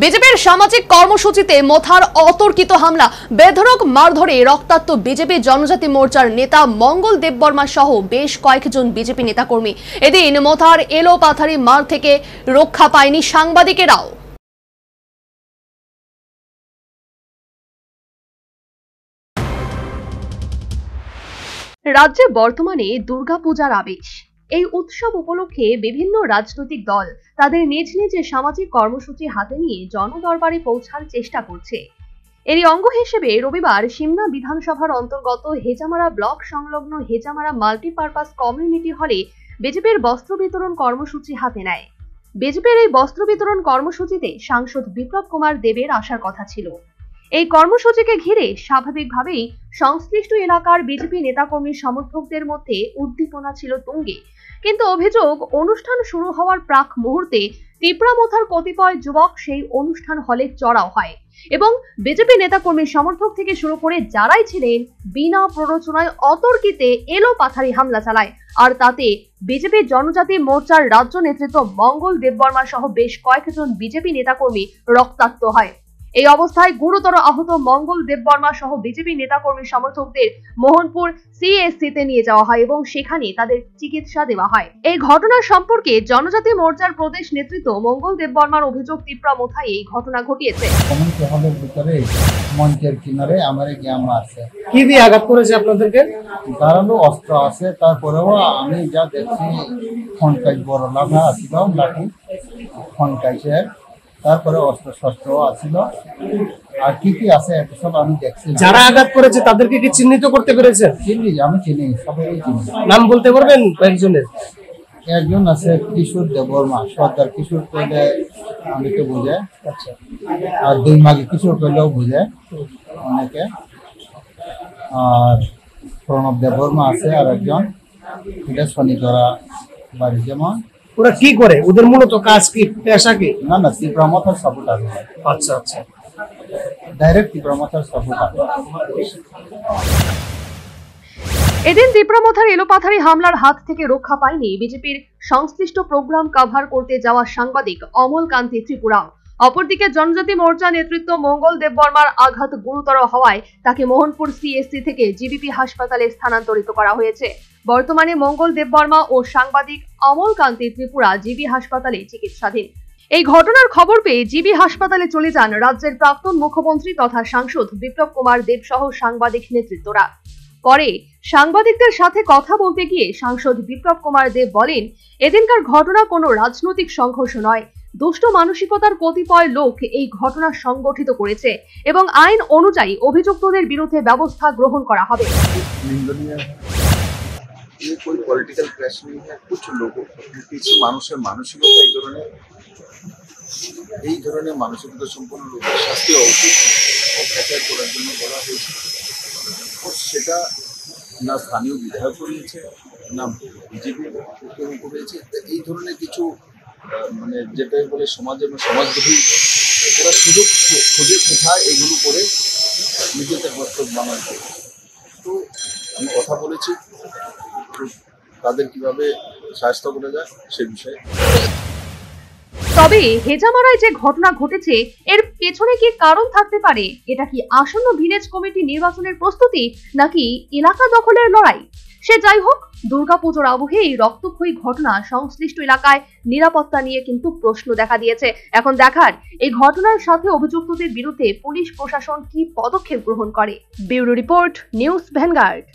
বিজেপির সামাজিক কর্মসূচিতে মোথার অতর্কিত হামলা, বেধড়ক মারধরে রক্তাক্ত বিজেপি জনজাতি মোর্চার নেতা মঙ্গল দেববর্মা সহ বেশ কয়েকজন বিজেপি নেতাকর্মী। এদিন মোথার এলোপাথারি মার থেকে রক্ষা পায়নি সাংবাদিকেরাও। রাজ্যে বর্তমানে দুর্গাপূজার আবেশ। এই উৎসব উপলক্ষে বিভিন্ন রাজনৈতিক দল তাদের নিজ নিজ সামাজিক কর্মসূচি হাতে নিয়ে জনদরবারে পৌঁছার চেষ্টা করছে। এরই অঙ্গ হিসেবে রবিবার সিমনা বিধানসভার অন্তর্গত হেজামারা ব্লক সংলগ্ন হেজামারা মাল্টিপারপাস কমিউনিটি হলে বিজেপির বস্ত্র বিতরণ কর্মসূচি হাতে নেয়। বিজেপির এই বস্ত্র বিতরণ কর্মসূচিতে সাংসদ বিপ্লব কুমার দেবের আসার কথা ছিল। এই কর্মসূচিকে ঘিরে স্বাভাবিকভাবেই সংশ্লিষ্ট এলাকার বিজেপি নেতাকর্মী সমর্থকদের মধ্যে উদ্দীপনা ছিল তুঙ্গে। কিন্তু অভিযোগ, অনুষ্ঠান শুরু হওয়ার প্রাক মুহূর্তে টিপরামোথার কতিপয় যুবক সেই অনুষ্ঠান হলে চড়াও হয় এবং বিজেপি নেতাকর্মী সমর্থক থেকে শুরু করে যারাই ছিলেন বিনা প্ররোচনায় অতর্কিতে এলোপাথারি হামলা চালায়। আর তাতে বিজেপি জনজাতি মোর্চার রাজ্য নেতৃত্ব মঙ্গল দেববর্মা সহ বেশ কয়েকজন বিজেপি নেতাকর্মী রক্তাক্ত হয়। এই অবস্থায় গুরুতর আহত মঙ্গল দেববর্মা সহ বিজেপি নেতাকর্মী সমর্থকদের মোহনপুর সিএসসিতে নিয়ে যাওয়া হয় এবং সেখানে তাদের চিকিৎসা দেওয়া হয়। এই ঘটনা সম্পর্কে জনজাতি মোর্চার প্রদেশ নেতৃত্ব মঙ্গল দেববর্মার অভিযোগ, তীব্রামোথায় এই ঘটনা ঘটিয়েছে। কমিউনিটি হলের ভিতরে মঞ্চের কিনারে আমার গ্যাম আছে। কি দিয়ে আঘাত করেছে আপনাদেরকে? ধারালো অস্ত্র আছে, তারপরেও আমি যা দেখছি ফোনকাই বড় লাভা আসছিল, লাঠি ফোনকাইছে, তারপরে অস্ত্র শস্ত্র আছিল, আর কি কি আছে সব আমি দেখছি। যারা আঘাত করেছে তাদেরকে কি চিহ্নিত করতে পেরেছেন? চিনি, আমি চিনি, সবাই চিনি। নাম বলতে পারবেন কয়েকজনের? একজন আছে কিশোর দেববর্মা, সর্দার কিশোর কইলে অনেকে বোঝে, আর দুই মাগে কিশোর কইলেও বোঝে অনেকে। আর প্রণব দেববর্মা আছে আর একজন, এটা শনিতরা বাড়ি। যেমন ওরা কি করে? ওদের মূলত কাজ কি, পেশা কি? না না, তীব্রামথার সাপোর্টার। আচ্ছা আচ্ছা, ডাইরেক্ট তীব্রামথার সাপোর্টার। এদিন তীব্রামোথার এলোপাথারি হামলার হাত থেকে রক্ষা পায়নি বিজেপির সংশ্লিষ্ট প্রোগ্রাম কভার করতে যাওয়া সাংবাদিক অমল কান্তি ত্রিপুরা। অপরদিকে জনজাতি মোর্চা নেতৃত্ব মঙ্গল দেববর্মার আঘাত গুরুতর হওয়ায় তাকে মোহনপুর সিএসসি থেকে জিবিপি হাসপাতালে স্থানান্তরিত করা হয়েছে। বর্তমানে মঙ্গল দেববর্মা ও সাংবাদিক অমল কান্তি ত্রিপুরা জিবি হাসপাতালে চিকিৎসাধীন। এই ঘটনার খবর পেয়ে জিবি হাসপাতালে চলে যান রাজ্যের প্রাক্তন মুখ্যমন্ত্রী তথা সাংসদ বিপ্লব কুমার দেব সহ সাংবাদিক নেতৃত্বরা। পরে সাংবাদিকদের সাথে কথা বলতে গিয়ে সাংসদ বিপ্লব কুমার দেব বলেন, এদিনকার ঘটনা কোনো রাজনৈতিক সংঘর্ষ নয়, দুষ্ট মানসিকতার কতিপয় লোক এই ঘটনা সংগঠিত করেছে এবং আইন অনুযায়ী অভিযুক্তদের বিরুদ্ধে ব্যবস্থা গ্রহণ করা হবে। ये कोई पॉलिटिकल क्रैश नहीं है। कुछ लोगों কিছু মানুষের মানসিকতা এই ধরনের মানসিকতা সম্পন্ন লোকের শাস্তি হওয়া উচিত ও প্রচার করার জন্য বলা হয়েছে। সেটা না স্থানীয় বিধায়ক করিয়েছে, না বিজেপি করেছে। এই ধরনের কিছু মানে যেটাই বলে সমাজের সমাজবিরোধী, ওরা সুযোগ খুঁজে কোথায় এগুলো করে নিজেদের বক্তব্য বানাচ্ছে। তো আমি কথা বলেছি তাদের কিভাবে শাস্তি করা যায় সে বিষয়ে। তবে হেজামারায় যে ঘটনা ঘটেছে এর পেছনে কি কারণ থাকতে পারে? এটা কি আসন্ন ভিলেজ কমিটি নির্বাচনের প্রস্তুতি, নাকি এলাকা দখলের লড়াই? সে যাই হোক, দুর্গাপুজোর আবহে এই রক্তক্ষয়ী ঘটনা সংশ্লিষ্ট এলাকায় নিরাপত্তা নিয়ে কিন্তু প্রশ্ন দেখা দিয়েছে। এখন দেখার এই ঘটনার সাথে অভিযুক্তদের বিরুদ্ধে পুলিশ প্রশাসন কি পদক্ষেপ গ্রহণ করে। Bureau report, news vanguard.